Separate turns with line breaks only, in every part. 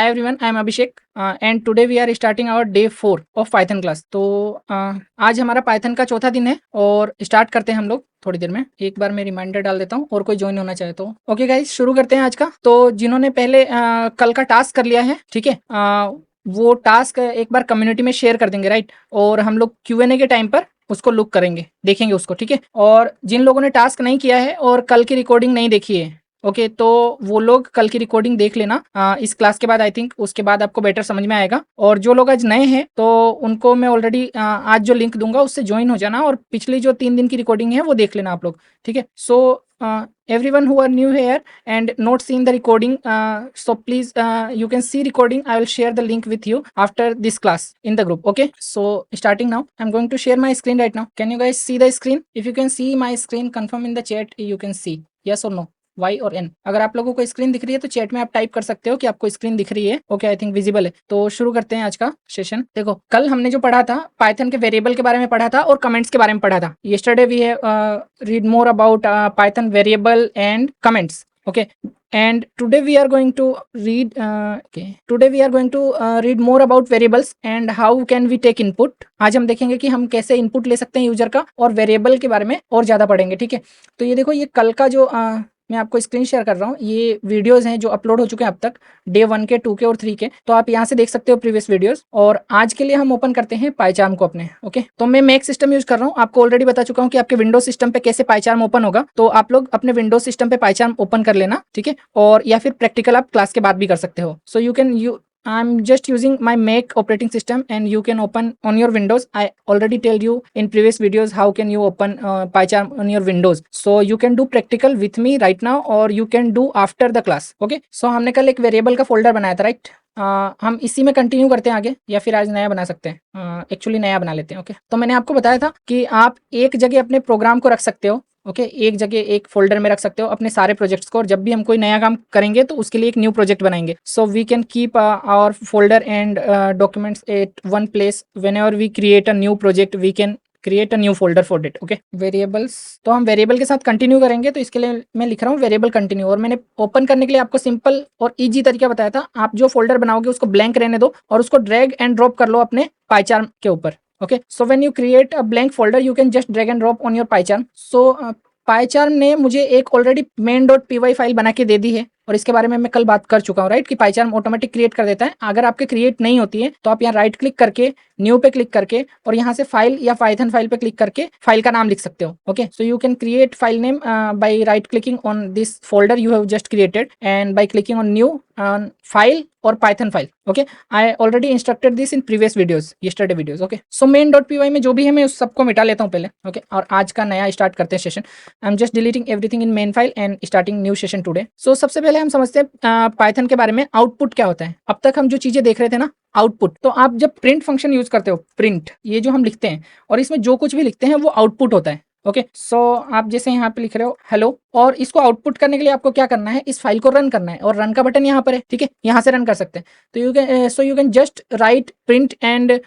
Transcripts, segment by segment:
Hi everyone, I am Abhishek and today we are starting our day 4 of Python class। तो आज हमारा Python का चौथा दिन है और स्टार्ट करते हैं हम लोग थोड़ी देर में। एक बार मैं रिमाइंडर डाल देता हूँ और कोई ज्वाइन होना चाहे तो। ओके गाइस, शुरू करते हैं आज का। तो जिन्होंने पहले कल का टास्क कर लिया है, ठीक है, वो टास्क एक बार कम्युनिटी में शेयर कर देंगे, राइट। और हम लोग Q&A के टाइम पर उसको लुक करेंगे, देखेंगे उसको, ठीक है। और जिन लोगों ने टास्क नहीं किया है और कल की रिकॉर्डिंग नहीं देखी है, ओके, तो वो लोग कल की रिकॉर्डिंग देख लेना इस क्लास के बाद। आई थिंक उसके बाद आपको बेटर समझ में आएगा। और जो लोग आज नए हैं तो उनको मैं ऑलरेडी आज जो लिंक दूंगा उससे ज्वाइन हो जाना और पिछली जो 3 दिन की रिकॉर्डिंग है वो देख लेना आप लोग, ठीक है। सो everyone who are new here and not seen the recording, so please you can see recording. I will share the link with you after this class in the group. Okay, so starting now, I'm going to share my screen right now. Can you guys see the screen? If you can see my screen, confirm in the chat you can see, yes or no, Y और N। अगर आप लोगों को screen दिख रही है तो chat में आप टाइप कर सकते हो कि आपको स्क्रीन दिख रही है। ओके, आई थिंक विजिबल है। तो शुरू करते हैं आज का सेशन। देखो, कल हमने जो पढ़ा था पाइथन के वेरिएबल के बारे में पढ़ा था और कमेंट्स के बारे में पढ़ा था। Yesterday we have read more about Python variable and comments. Okay, and today we are going to read read more about variables and how can we take input। आज हम देखेंगे कि हम कैसे इनपुट ले सकते हैं यूजर का और वेरिएबल के बारे में और ज़्यादा पढ़ेंगे, ठीक है। तो ये देखो, ये कल का जो मैं आपको स्क्रीन शेयर कर रहा हूँ, ये वीडियोस हैं जो अपलोड हो चुके हैं अब तक, डे 1 के, 2 के और 3 के। तो आप यहाँ से देख सकते हो प्रीवियस वीडियोस। और आज के लिए हम ओपन करते हैं पाइचार्म को अपने। ओके, तो मैं मैक सिस्टम यूज कर रहा हूँ। आपको ऑलरेडी बता चुका हूँ कि आपके विंडोज सिस्टम पे कैसे पाइचार्म ओपन होगा। तो आप लोग अपने विंडोज सिस्टम पे पाइचार्म ओपन कर लेना, ठीक है। और या फिर प्रैक्टिकल आप क्लास के बाद भी कर सकते हो। सो I'm just using my Mac operating system and you can open on your Windows. I already told you in previous videos how can you open PyCharm on your Windows. So you can do practical with me right now or you can do after the class. Okay. So हमने कल एक variable का folder बनाया था, right. हम इसी में continue करते हैं आगे या फिर आज नया बना सकते हैं। एक्चुअली नया बना लेते हैं। ओके, तो मैंने आपको बताया था कि आप एक जगह अपने प्रोग्राम को रख सकते हो। ओके, एक जगह एक फोल्डर में रख सकते हो अपने सारे प्रोजेक्ट्स को, और जब भी हम कोई नया काम करेंगे तो उसके लिए एक न्यू प्रोजेक्ट बनाएंगे। So we can keep our folder and documents at one place. Whenever we create a new project we can create a new folder for it. Okay, variables, तो हम वेरिएबल के साथ कंटिन्यू करेंगे, तो इसके लिए मैं लिख रहा हूँ वेरिएबल कंटिन्यू। और मैंने ओपन करने के लिए आपको सिंपल और ईजी तरीका बताया था। आप जो फोल्डर बनाओगे उसको ब्लैंक रहने दो और उसको ड्रैग एंड ड्रॉप कर लो अपने पाइचार्म के ऊपर। Okay, so when you create a blank folder you can just drag and drop on your PyCharm. So PyCharm ने मुझे एक ऑलरेडी main.py फाइल बना के दे दी है और इसके बारे में मैं कल बात कर चुका हूँ, राइट, कि पाइचार्म ऑटोमेटिक क्रिएट कर देता है। अगर आपके क्रिएट नहीं होती है तो आप यहाँ राइट क्लिक करके न्यू पे क्लिक करके और यहाँ से फाइल या पाइथन फाइल पे क्लिक करके फाइल का नाम लिख सकते हो। Okay, so you can create file name by right clicking on this folder you have just created and by clicking on new file और Python file. Okay, I already instructed this in previous videos, yesterday videos. Okay, so main.py में जो भी है मैं उस सबको मिटा लेता हूँ पहले। ओके, और आज का नया स्टार्ट करते हैं session. I am just deleting everything in main file and starting new session today. So सबसे पहले हम समझते हैं पाइथन के बारे में, आउटपुट क्या होता है। अब तक हम जो चीजें देख रहे थे ना, आउटपुट, तो आप जब प्रिंट फंक्शन यूज करते हो, प्रिंट, ये जो हम लिखते हैं और इसमें जो कुछ भी लिखते हैं वो आउटपुट होता है। ओके, सो आप जैसे यहाँ पे लिख रहे हो हेलो, और इसको आउटपुट करने के लिए आपको क्या करना है, इस फाइल को रन करना है और रन का बटन यहाँ पर है, ठीक है, यहाँ से रन कर सकते हैं। तो you can just right print and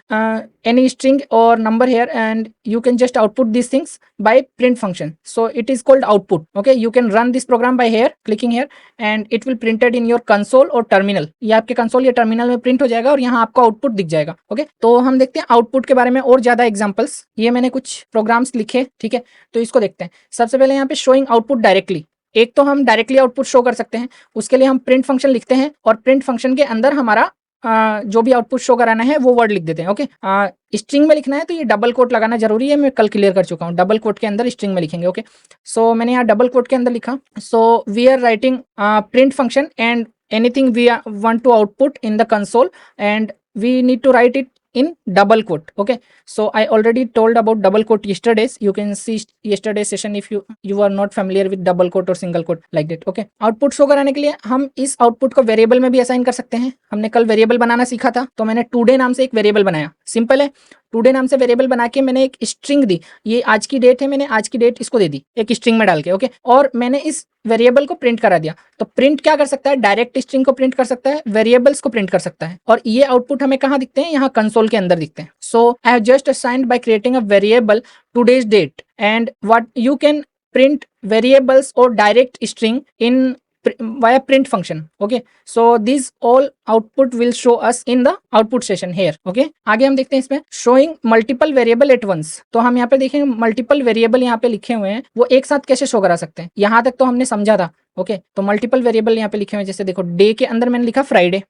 any string or number here and you can just output these things by print function. So it is called output. Okay, you can run this program by here, clicking here, and it will printed in your console or terminal. ये आपके console या terminal में print हो जाएगा और यहाँ आपको output दिख जाएगा। ओके, तो हम देखते हैं आउटपुट के बारे में और ज्यादा एग्जांपल्स। ये मैंने कुछ प्रोग्राम्स लिखे, ठीक है, तो इसको देखते हैं। सबसे पहले यहाँ पे शोइंग आउटपुट डायरेक्टली, एक तो हम डायरेक्टली आउटपुट शो कर सकते हैं, उसके लिए हम प्रिंट फंक्शन लिखते हैं और प्रिंट फंक्शन के अंदर हमारा जो भी आउटपुट शो कराना है वो वर्ड लिख देते हैं। ओके, स्ट्रिंग में लिखना है तो ये डबल कोट लगाना जरूरी है, मैं कल क्लियर कर चुका हूँ। डबल कोट के अंदर स्ट्रिंग में लिखेंगे। ओके, सो मैंने यहाँ डबल कोट के अंदर लिखा। So we are writing print function and anything we want to output in the console and we need to write it in double quote. Okay, so I already told about double quote yesterday's. You can see yesterday's session if you are not familiar with double quote or single quote like that. Okay, output show कराने के लिए हम इस output को variable में भी assign कर सकते हैं। हमने कल वेरिएबल बनाना सीखा था, तो मैंने टुडे नाम से एक वेरिएबल बनाया। सिंपल है, टुडे नाम से वेरिएबल बना के मैंने एक स्ट्रिंग दी। ये आज की डेट है, मैंने आज की डेट इसको दे दी एक स्ट्रिंग में डाल के। ओके, और मैंने इस वेरिएबल को प्रिंट करा दिया। तो प्रिंट क्या कर सकता है, डायरेक्ट स्ट्रिंग को प्रिंट कर सकता है, वेरिएबल्स को प्रिंट कर सकता है, और ये आउटपुट हमें कहाँ दिखते हैं, यहाँ कंसोल के अंदर दिखते हैं। So I have just assigned by creating a variable today's date and what you can print variables or direct string in via print function. Okay, so these all output will show us in the output session here. Okay, आगे हम देखते हैं इसमें showing multiple variable at once. तो हम यहाँ पे देखेंगे मल्टीपल वेरिएबल यहाँ पे लिखे हुए हैं, वो एक साथ कैसे शो करा सकते हैं, यहाँ तक तो हमने समझा था. ओके, तो मल्टीपल वेरिएबल यहाँ पे लिखे हुए हैं, जैसे देखो डे के अंदर मैंने लिखा फ्राइडे,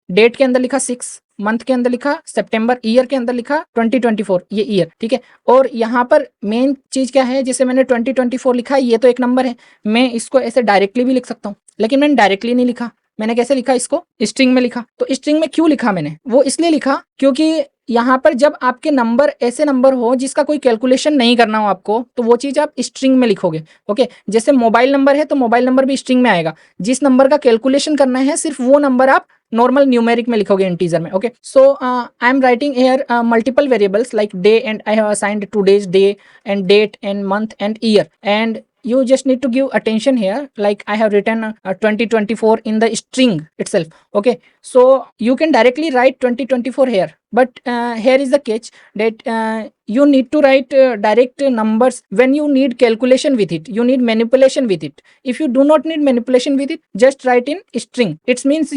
डेट के अंदर लिखा 6, मंथ के अंदर लिखा सितंबर, ईयर के अंदर लिखा 2024, ये ईयर. ठीक है, और यहाँ पर मेन चीज क्या है, जैसे मैंने 2024 लिखा, ये तो एक नंबर है, मैं इसको ऐसे डायरेक्टली भी लिख सकता हूँ, लेकिन मैंने डायरेक्टली नहीं लिखा. मैंने कैसे लिखा, इसको स्ट्रिंग में लिखा. तो स्ट्रिंग में क्यों लिखा मैंने, वो इसलिए लिखा क्योंकि यहाँ पर जब आपके नंबर ऐसे नंबर हो जिसका कोई कैलकुलेशन नहीं करना हो आपको, तो वो चीज आप स्ट्रिंग में लिखोगे. ओके, जैसे मोबाइल नंबर है तो मोबाइल नंबर भी स्ट्रिंग में आएगा, जिस नंबर का कैलकुलेशन करना है सिर्फ वो नंबर आप नॉर्मल न्यूमेरिक में लिखोगे, इंटीजर में. Okay, so I am writing here multiple variables like day and I have assigned today's day and date and month and year, and you just need to give attention here, like I have written 2024 in the string itself. Okay, so you can directly write 2024 here, but here is the catch that you need to write direct numbers when you need calculation with it, you need manipulation with it. If you do not need manipulation with it, just write in string. It means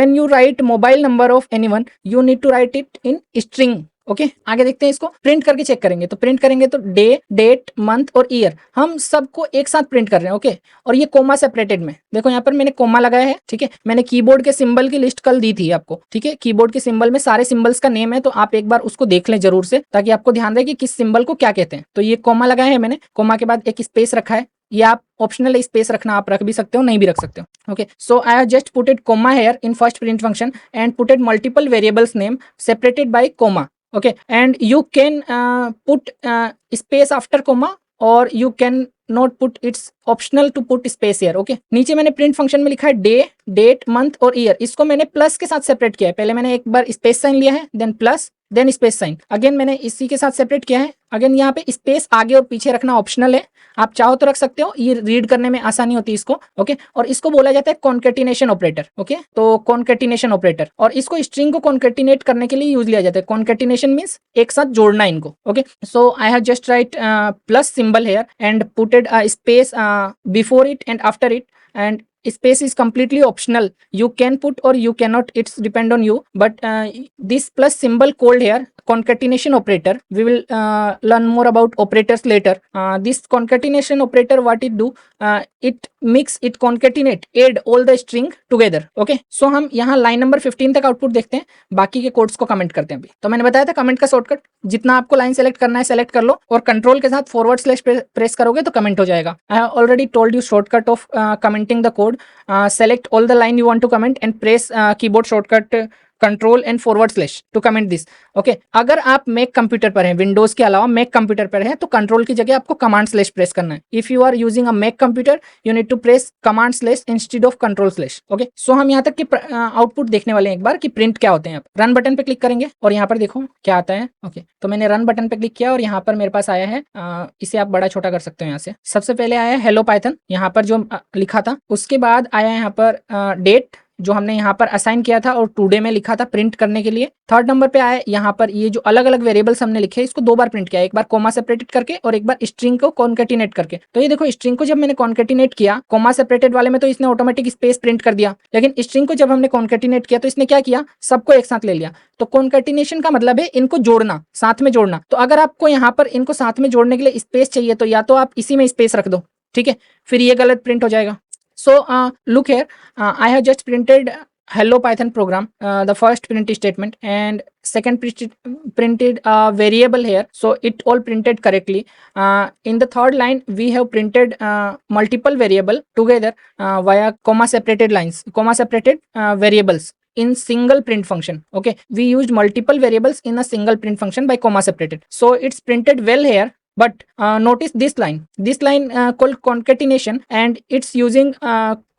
when you write mobile number of anyone, you need to write it in string. Okay, आगे देखते हैं, इसको print करके check करेंगे. तो print करेंगे तो day, date, month और ईयर हम सबको एक साथ प्रिंट कर रहे हैं. ओके, और ये कोमा सेपरेटेड में, देखो यहाँ पर मैंने कोमा लगाया है. ठीक है, मैंने कीबोर्ड के सिंबल की लिस्ट कल दी थी आपको. ठीक है, कीबोर्ड के सिंबल में सारे सिंबल्स का नेम है, तो आप एक बार उसको देख लें जरूर से, ताकि आपको ध्यान रहे कि किस सिंबल को क्या कहते हैं. तो ये कोमा लगाया है मैंने, कोमा के बाद एक स्पेस रखा है, ये आप ऑप्शनल स्पेस रखना, आप रख भी सकते हो, नहीं भी रख सकते हो. Okay, so I have just putted comma here in first print function and putted multiple variables name separated by comma. Okay, and you can put space after comma, or you can not put, it's optional to put space here. Okay, नीचे मैंने print function में लिखा है day, date, month और year, इसको मैंने plus के साथ सेपरेट किया है. पहले मैंने एक बार स्पेस साइन लिया है, then plus, then space sign, again मैंने इसी के साथ सेपरेट किया है. अगेन यहाँ पे स्पेस आगे और पीछे रखना ऑप्शनल है, आप चाहो तो रख सकते हो, ये रीड करने में आसानी होती है इसको. ओके, और इसको बोला जाता है कॉन्केटिनेशन ऑपरेटर. ओके, तो कॉन्केटिनेशन ऑपरेटर, और इसको स्ट्रिंग को कॉन्केटिनेट करने के लिए यूज लिया जाता है. कॉन्केटिनेशन मींस एक साथ जोड़ना इनको. Okay, so I have just write plus symbol here and putted a space before it and after it, and space is completely optional, you can put or you cannot, it's depend on you. But this plus symbol called here concatenation operator, we will learn more about operators later. This concatenation operator, what it do, it mix, it concatenate, add all the string together. Okay, so हम यहाँ line number 15 तक output देखते हैं, बाकी के codes को comment करते हैं. अभी तो मैंने बताया था कमेंट का शॉर्टकट, जितना आपको लाइन सेलेक्ट करना है सेलेक्ट कर लो, और कंट्रोल के साथ फॉरवर्ड स्लैश प्रेस करोगे तो कमेंट हो जाएगा. आई have already told you shortcut of commenting the code. Select all the line you want to comment and press keyboard shortcut control and forward slash to comment this. Okay, अगर आप Mac computer पर हैं, Windows के अलावा Mac computer पर है, तो control की जगह आपको कमांड स्लैश प्रेस करना है. If you are using a Mac computer, you need to press command slash instead of control slash. Okay, so हम यहाँ तक के आउटपुट देखने वाले हैं एक बार कि प्रिंट क्या होते हैं. रन बटन पे क्लिक करेंगे और यहाँ पर देखो क्या आता है. ओके, तो मैंने रन बटन पे क्लिक किया और यहाँ पर मेरे पास आया है, इसे आप बड़ा छोटा कर सकते हो. यहाँ से सबसे पहले आया है हेलो पाइथन, यहाँ पर जो लिखा था. उसके बाद आया यहाँ पर डेट, जो हमने यहाँ पर असाइन किया था और टुडे में लिखा था प्रिंट करने के लिए. थर्ड नंबर पे आया यहाँ पर ये जो अलग अलग वेरिएबल्स हमने लिखे, इसको दो बार प्रिंट किया, एक बार कोमा सेपरेटेड करके और एक बार स्ट्रिंग को कॉन्केटिनेट करके. तो ये देखो, स्ट्रिंग को जब मैंने कॉन्केटिनेट किया कोमा सेपरेटेड वाले में, तो इसने ऑटोमेटिक स्पेस प्रिंट कर दिया, लेकिन स्ट्रिंग को जब हमने कॉन्केटिनेट किया तो इसने क्या किया, सबको एक साथ ले लिया. तो कॉन्केटिनेशन का मतलब है इनको जोड़ना, साथ में जोड़ना. तो अगर आपको यहाँ पर इनको साथ में जोड़ने के लिए स्पेस चाहिए, तो या तो आप इसी में स्पेस रख दो, ठीक है, फिर ये गलत प्रिंट हो जाएगा. So look here, I have just printed hello Python program, the first print statement, and second printed variable here, so it all printed correctly. In the third line we have printed multiple variable together via comma separated lines, comma separated variables in single print function. Okay, we used multiple variables in a single print function by comma separated, so it's printed well here. But notice this line called concatenation, and it's using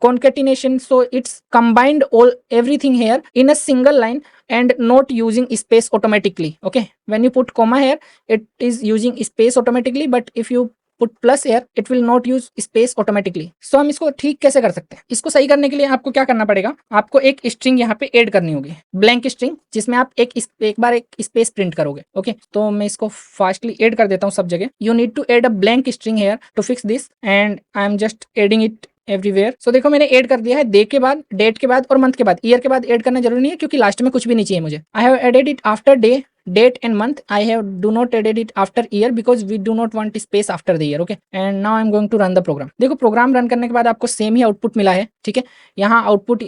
concatenation, so it's combined everything here in a single line and not using space automatically. Okay, when you put comma here, it is using space automatically, but if you put plus here, it will not use space automatically. So हम इसको ठीक कैसे कर सकते हैं? इसको सही करने के लिए आपको क्या करना पड़ेगा, आपको एक स्ट्रिंग यहाँ पे ऐड करनी होगी, ब्लैंक स्ट्रिंग, जिसमें आप एक बार एक स्पेस प्रिंट करोगे. ओके, तो मैं इसको फास्टली ऐड कर देता हूँ सब जगह. You need to add a blank string here to fix this, and I am just adding it everywhere. So देखो मैंने ऐड कर दिया है डे के बाद, डेट के बाद और मंथ के बाद। ईयर के बाद ऐड करना जरूरी नहीं है क्योंकि लास्ट में कुछ भी नहीं चाहिए मुझे। I have added it after day, date and month. I have do not added it after year because we do not want space after the year. Okay, and now I'm going to run the program. देखो program run करने के बाद आपको same ही output मिला है, ठीक है। यहाँ आउटपुट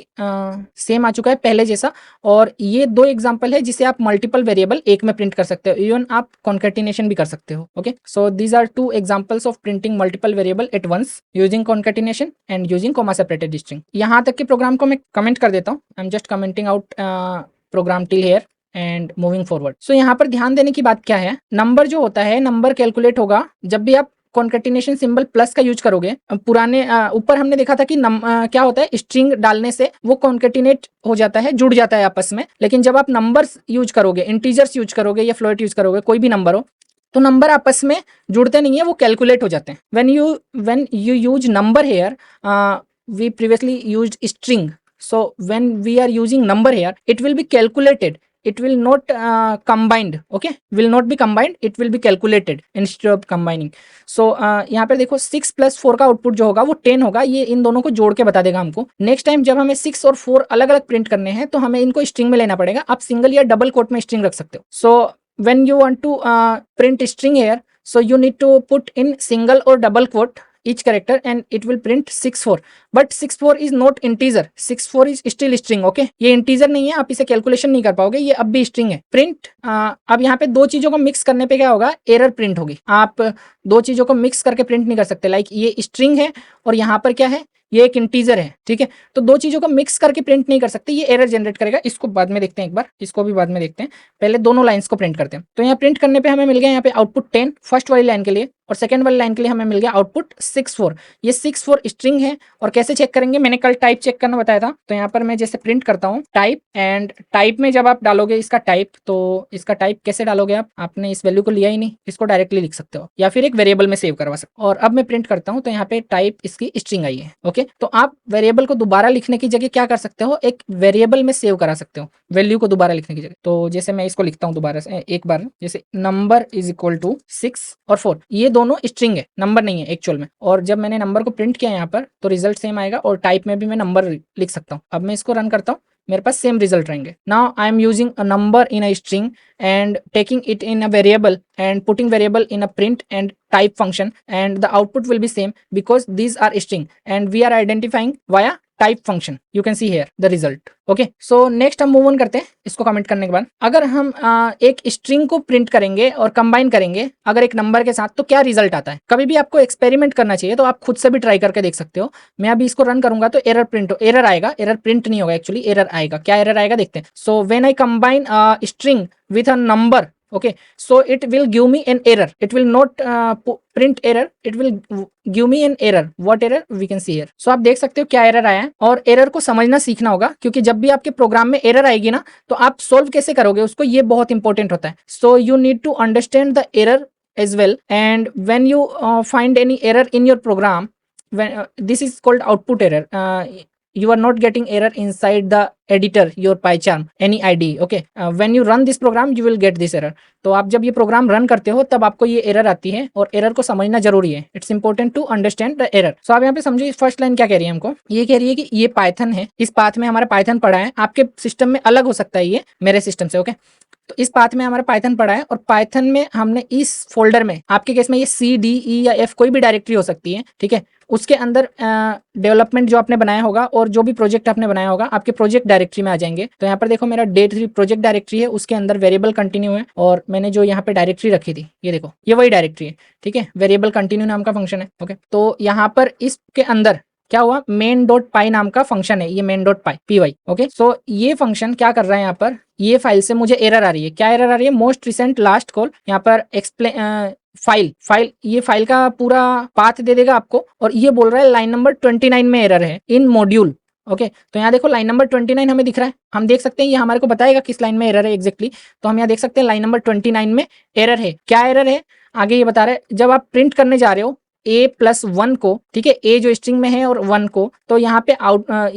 सेम आ चुका है पहले जैसा, और ये दो एग्जांपल है जिसे आप मल्टीपल वेरिएबल एक में प्रिंट कर सकते हो, इवन आप कॉन्केटिनेशन भी कर सकते हो। Okay, so these are two examples of printing multiple variable at once using concatenation and using comma separated string. यहाँ तक के प्रोग्राम को मैं कमेंट कर देता हूँ। I am just commenting out program till here and moving forward. So यहाँ पर ध्यान देने की बात क्या है, नंबर जो होता है, नंबर कैलकुलेट होगा जब भी आप कॉन्केटिनेशन सिंबल प्लस का यूज करोगे। पुराने ऊपर हमने देखा था कि क्या होता है, स्ट्रिंग डालने से वो कॉन्केटिनेट हो जाता है, जुड़ जाता है आपस में। लेकिन जब आप नंबर्स यूज करोगे, इंटीजर्स यूज करोगे या फ्लोट यूज करोगे, कोई भी नंबर हो, तो नंबर आपस में जुड़ते नहीं है, वो कैलकुलेट हो जाते हैं। When you use number here, we previously used string, so when we are using number here, it will be calculated, it will not combined. Okay, will not be combined, it will be calculated instead of combining. so यहाँ पर देखो 6 + 4 का output जो होगा वो 10 होगा। ये इन दोनों को जोड़ के बता देगा हमको। नेक्स्ट टाइम जब हमें 6 और 4 अलग अलग प्रिंट करने हैं तो हमें इनको स्ट्रिंग में लेना पड़ेगा। आप सिंगल या डबल कोट में स्ट्रिंग रख सकते हो। so when you want to print string here, so you need to put in single or double quote each character and it will print 64, but 64 is not integer, 64 is still string. okay, ये integer नहीं है, आप इसे calculation नहीं कर पाओगे, ये अब भी स्ट्रिंग है। प्रिंट अब यहाँ पे दो चीजों को मिक्स करने पे क्या होगा, एरर प्रिंट होगी। आप दो चीजों को मिक्स करके प्रिंट नहीं कर सकते। लाइक ये स्ट्रिंग है और यहाँ पर क्या है, ये एक इंटीजर है, ठीक है। तो दो चीजों को मिक्स करके प्रिंट नहीं कर सकते, ये एरर जनरेट करेगा। इसको बाद में देखते हैं, एक बार इसको भी बाद में देखते हैं, पहले दोनों लाइंस को प्रिंट करते हैं। तो यहाँ प्रिंट करने पे हमें मिल गया यहाँ पे आउटपुट 10 फर्स्ट वाली लाइन के लिए, और सेकंड वाली लाइन के लिए हमें मिल गया आउटपुट 64। ये 64 स्ट्रिंग है। और कैसे चेक करेंगे, मैंने कल टाइप चेक करना बताया था। तो यहाँ पर मैं जैसे प्रिंट करता हूँ टाइप, एंड टाइप में जब आप डालोगे इसका टाइप, तो इसका टाइप कैसे डालोगे आप, आपने इस वैल्यू को लिया ही नहीं, इसको डायरेक्टली लिख सकते हो या फिर एक वेरिएबल में सेव करवा सकते हो। और अब मैं प्रिंट करता हूँ तो यहाँ पे टाइप इसकी स्ट्रिंग आई है। ओके, तो आप वेरिएबल को दोबारा लिखने की जगह क्या कर सकते हो, एक वेरिएबल में सेव करा सकते हो वैल्यू को दोबारा लिखने की जगह। तो जैसे मैं इसको लिखता हूँ दोबारा से एक बार, जैसे नंबर इज इक्वल टू 6 और 4, ये दोनों स्ट्रिंग है, नंबर नहीं है एक्चुअल में। और जब मैंने नंबर को प्रिंट किया यहाँ पर तो रिजल्ट सेम आएगा, और टाइप में भी मैं नंबर लिख सकता हूँ। अब मैं इसको रन करता हूँ, मेरे पास सेम रिजल्ट रहेंगे। Now I am using a number in a string and taking it in a variable and putting variable in a print and type function, and the output will be same because these are string and we are identifying via type function. You can see here the result. okay, so next हम move on करते हैं इसको comment करने के बाद। अगर हम एक स्ट्रिंग को प्रिंट करेंगे और कंबाइन करेंगे अगर एक नंबर के साथ, तो क्या रिजल्ट आता है। कभी भी आपको एक्सपेरिमेंट करना चाहिए, तो आप खुद से भी ट्राई करके देख सकते हो। मैं अभी इसको रन करूंगा तो एरर प्रिंट, एरर आएगा, एरर प्रिंट नहीं होगा एक्चुअली, एरर आएगा। क्या एरर आएगा देखते हैं। So when I combine string with a number, okay, so it will give me an error, it will not print error, it will give me an error. what error we can see here. so आप देख सकते हो क्या error आया है, और error को समझना सीखना होगा, क्योंकि जब भी आपके प्रोग्राम में एरर आएगी ना, तो आप सोल्व कैसे करोगे उसको, ये बहुत इंपॉर्टेंट होता है। so you need to understand the error as well, and when you find any error in your program, when this is called output error, you are not getting error inside the editor your PyCharm any IDE. okay, when you run this program you will get this error. तो आप जब ये program run करते हो तब आपको ये error आती है, और एरर को समझना जरूरी है। It's important to understand the error. So आप यहाँ पे समझिए फर्स्ट लाइन क्या कह रही है हमको, ये कह रही है कि ये पाइथन है, इस पाथ में हमारा पाइथन पड़ा है। आपके सिस्टम में अलग हो सकता है ये मेरे सिस्टम से। ओके, तो इस पाथ में हमारा पाइथन पड़ा है, और पाइथन में हमने इस फोल्डर में, आपके केस में ये C, D, E या F कोई भी डायरेक्टरी हो सकती है, ठीक है। उसके अंदर डेवलपमेंट जो आपने बनाया होगा और जो भी प्रोजेक्ट आपने बनाया होगा आपके प्रोजेक्ट डायरेक्टरी में आ जाएंगे। तो यहाँ पर देखो मेरा डे3 प्रोजेक्ट डायरेक्टरी है, उसके अंदर वेरिएबल कंटिन्यू है, और मैंने जो यहाँ पे डायरेक्टरी रखी थी ये देखो, ये वही डायरेक्टरी है, ठीक है। वेरिएबल कंटिन्यू नाम का फंक्शन है। ओके, तो यहाँ पर इसके अंदर क्या हुआ, main.py नाम का फंक्शन है, ये main.py। ओके, सो ये फंक्शन क्या कर रहा है, यहाँ पर ये फाइल से मुझे एरर आ रही है। क्या एरर आ रही है, मोस्ट रिसेंट लास्ट कॉल, यहाँ पर एक्सप्लेन फाइल ये फाइल का पूरा पाथ दे देगा आपको, और ये बोल रहा है लाइन नंबर 29 में एरर है इन मॉड्यूल। ओके, तो यहाँ देखो लाइन नंबर 29 हमें दिख रहा है, हम देख सकते हैं ये हमारे को बताएगा किस लाइन में एरर है एग्जैक्टली। तो हम यहाँ देख सकते हैं लाइन नंबर 29 में एरर है। क्या एरर है आगे ये बता रहे हैं, जब आप प्रिंट करने जा रहे हो A+1 को, ठीक है, A जो स्ट्रिंग में है और 1 को, तो यहाँ पे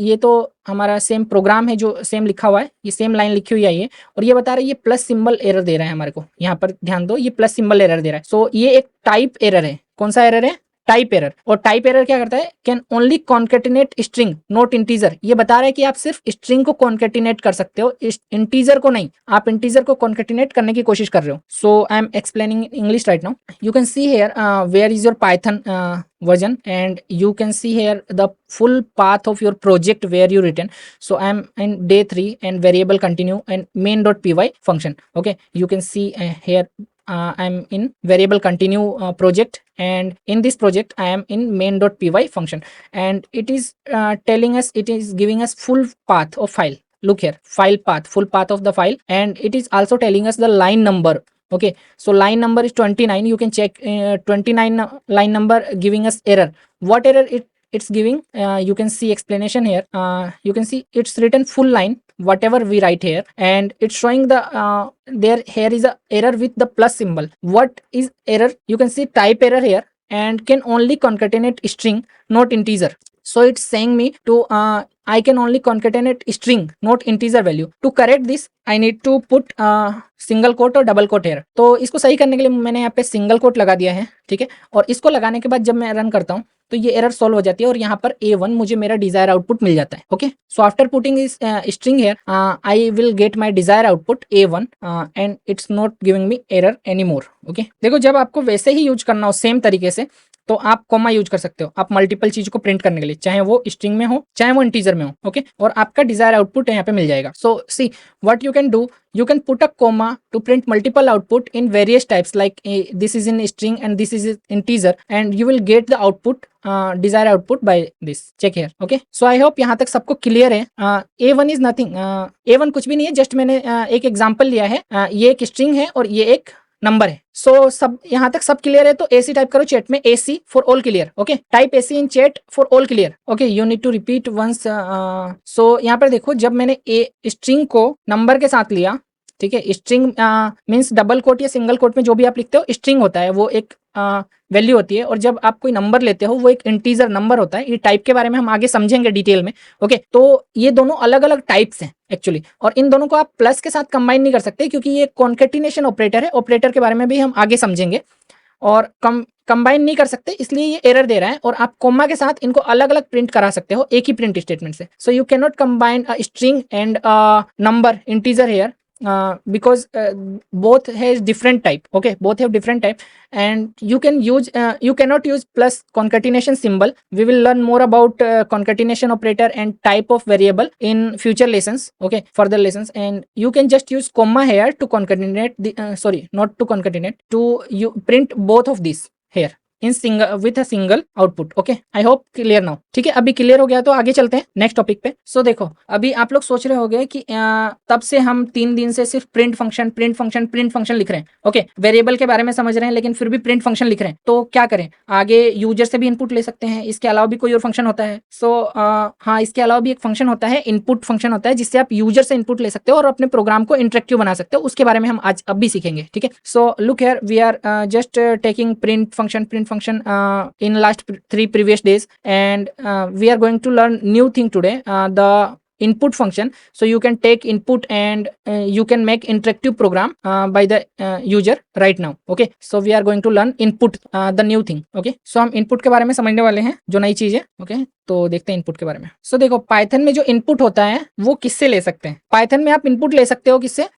ये तो हमारा सेम प्रोग्राम है जो सेम लिखा हुआ है, ये सेम लाइन लिखी हुई है ये, और ये बता रहा है ये प्लस सिंबल एरर दे रहा है हमारे को। यहाँ पर ध्यान दो, ये प्लस सिंबल एरर दे रहा है। सो ये एक टाइप एरर है। कौन सा एरर है, टाइप एरर। और टाइप एरर क्या करता है, can only concatenate string not integer. ये बता रहा है कि आप सिर्फ स्ट्रिंग को कॉन्केटिनेट कर सकते हो, इंटीजर को नहीं। आप इंटीजर को कॉन्केटिनेट करने की कोशिश कर रहे हो। So I am explaining English right now. You can see here where is your Python version, and you can see here the full path of your project where you written. So I am in day 3 and variable continue and main.py function. Okay, you can see here I am in variable continue project, and in this project I am in main.py function, and it is telling us, it is giving us full path of file. Look here, file path, full path of the file, and it is also telling us the line number. Okay, so line number is 29. You can check 29 line number giving us error. What error it's giving? You can see explanation here. You can see it's written full line whatever we write here, and it's showing the there here is a error with the plus symbol. What is error? You can see type error here, and can only concatenate string not integer. So it's saying me to I can only concatenate string not integer value. To correct this I need to put single quote और double coat hair. तो इसको सही करने के लिए मैंने यहाँ पे सिंगल कोट लगा दिया है, ठीक है। और इसको लगाने के बाद जब मैं रन करता हूँ तो ये एरर सॉल्व हो जाती है, और यहाँ पर A1 मुझे मेरा डिजायर आउटपुट मिल जाता है। ओके, सो आफ्टर पुटिंग इस string here I will get my desire output A1 and it's not giving me error any more. Okay, देखो जब आपको वैसे ही यूज करना हो सेम तरीके से तो आप कॉमा यूज कर सकते हो। आप मल्टीपल चीज को प्रिंट करने के लिए, चाहे वो स्ट्रिंग में हो चाहे वो इंटीजर में हो। ओके, और आपका डिजायर आउटपुट यहाँ पे मिल जाएगा। So see what you can do, you can put a comma to print multiple output in various types, like this is in string and this is integer, and you will get the output desired output by this. Check here. Okay, so I hope यहाँ तक सबको clear है। A1 is nothing, A1 कुछ भी नहीं है, just मैंने एक एग्जांपल लिया है। ये एक स्ट्रिंग है और ये एक नंबर है। सो सब यहाँ तक सब क्लियर है, तो AC टाइप करो चैट में, AC for all clear. Okay, type AC in chat for all clear. Okay, you need to repeat once. So यहाँ पर देखो, जब मैंने स्ट्रिंग को नंबर के साथ लिया, ठीक है, स्ट्रिंग मींस डबल कोट या सिंगल कोट में जो भी आप लिखते हो स्ट्रिंग होता है, वो एक वैल्यू होती है। और जब आप कोई नंबर लेते हो वो एक इंटीजर नंबर होता है। ये टाइप के बारे में हम आगे समझेंगे डिटेल में। ओके, तो ये दोनों अलग अलग टाइप्स हैं एक्चुअली, और इन दोनों को आप प्लस के साथ कंबाइन नहीं कर सकते, क्योंकि ये कॉन्केटिनेशन ऑपरेटर है। ऑपरेटर के बारे में भी हम आगे समझेंगे, और कंबाइन नहीं कर सकते, इसलिए ये एरर दे रहा है। और आप कोमा के साथ इनको अलग अलग प्रिंट करा सकते हो एक ही प्रिंट स्टेटमेंट से। So you can not combine a string and number integer here because both has different type. Okay, both have different type, and you can use you cannot use plus concatenation symbol. We will learn more about concatenation operator and type of variable in future lessons. Okay, further lessons, and you can just use comma here to concatenate the sorry, not to concatenate, to you print both of these here in single with a single output. Okay, I hope clear now. ठीक है, अभी clear हो गया तो आगे चलते हैं next topic पे। सो देखो, अभी आप लोग सोच रहे होंगे कि तब से हम 3 दिन से सिर्फ print function print function print function लिख रहे हैं। ओके, वेरिएबल के बारे में समझ रहे हैं लेकिन फिर भी प्रिंट फंक्शन लिख रहे हैं, तो क्या करें? आगे यूजर से भी इनपुट ले सकते हैं, इसके अलावा भी कोई और फंक्शन होता है। सो हाँ, इसके अलावा भी एक फंक्शन होता है, इनपुट फंक्शन होता है, जिससे आप यूजर से इनपुट ले सकते हो और अपने प्रोग्राम को इंटरेक्टिव बना सकते हो। उसके बारे में हम आज अब भी सीखेंगे। ठीक है, so look here, we are just taking print function in last 3 previous days, and we are going to learn new thing today, the input function. So you can take input and you can make interactive program by the user right now. Okay, so we are going to learn input, the new thing. Okay, so हम input के बारे में समझने वाले हैं, जो नई चीज है। Okay, तो देखते हैं इनपुट के बारे में। सो देखो, पाइथन में जो इनपुट होता है वो किससे ले सकते हैं? पाइथन में आप इनपुट ले सकते हो किससे?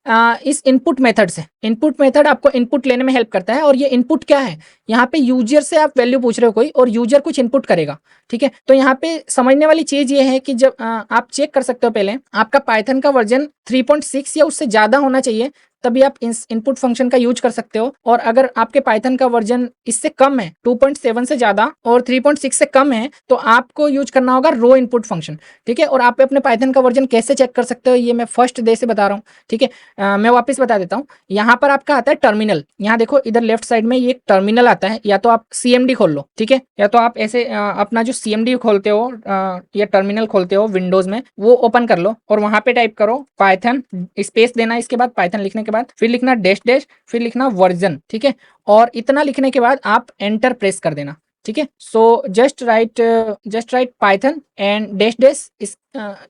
इस इनपुट मेथड से। इनपुट मेथड आपको इनपुट लेने में हेल्प करता है। और ये इनपुट क्या है? यहाँ पे यूजर से आप वैल्यू पूछ रहे हो कोई, और यूजर कुछ इनपुट करेगा। ठीक है, तो यहाँ पे समझने वाली चीज ये है कि जब आप चेक कर सकते हो, पहले आपका पाइथन का वर्जन 3.6 या उससे ज्यादा होना चाहिए, तभी आप इस इनपुट फंक्शन का यूज कर सकते हो। और अगर आपके पाइथन का वर्जन इससे कम है, 2.7 से ज्यादा और 3.6 से कम है, तो आपको यूज करना होगा रो इनपुट फंक्शन। ठीक है, और आप अपने पाइथन का वर्जन कैसे चेक कर सकते हो, ये मैं फर्स्ट डे से बता रहा हूँ। ठीक है, मैं वापस बता देता हूँ। यहाँ पर आपका आता है टर्मिनल। यहाँ देखो, इधर लेफ्ट साइड में ये टर्मिनल आता है, या तो आप CMD खोल लो। ठीक है, या तो आप ऐसे अपना जो CMD खोलते हो या टर्मिनल खोलते हो विंडोज में, वो ओपन कर लो और वहां पे टाइप करो पाइथन, स्पेस देना इसके बाद, पाइथन लिखने के बाद फिर लिखना डैश डैश, फिर लिखना वर्जन। ठीक है, और इतना लिखने के बाद आप एंटर प्रेस कर देना। ठीक है। So just right Python and dash dash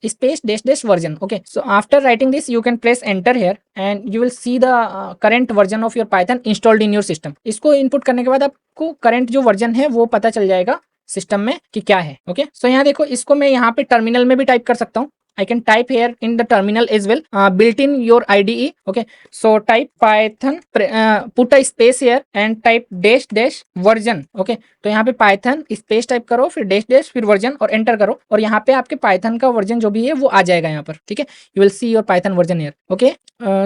space dash dash version. Okay, so after writing this you can press enter here and you will see the current version of your python installed in your system. इसको input करने के बाद आपको current जो version है वो पता चल जाएगा सिस्टम में कि क्या है। ओके, सो यहाँ देखो, इसको मैं यहाँ पे टर्मिनल में भी टाइप कर सकता हूँ। I can type here in the terminal as well, built in your IDE. Okay, so type python, put a space here and type dash dash version. Okay, तो यहाँ पे पाइथन स्पेस टाइप करो, फिर dash dash, फिर version और enter करो, और यहाँ पे आपके पाइथन का वर्जन जो भी है वो आ जाएगा यहाँ पर। ठीक है, you will see your Python version here. Okay,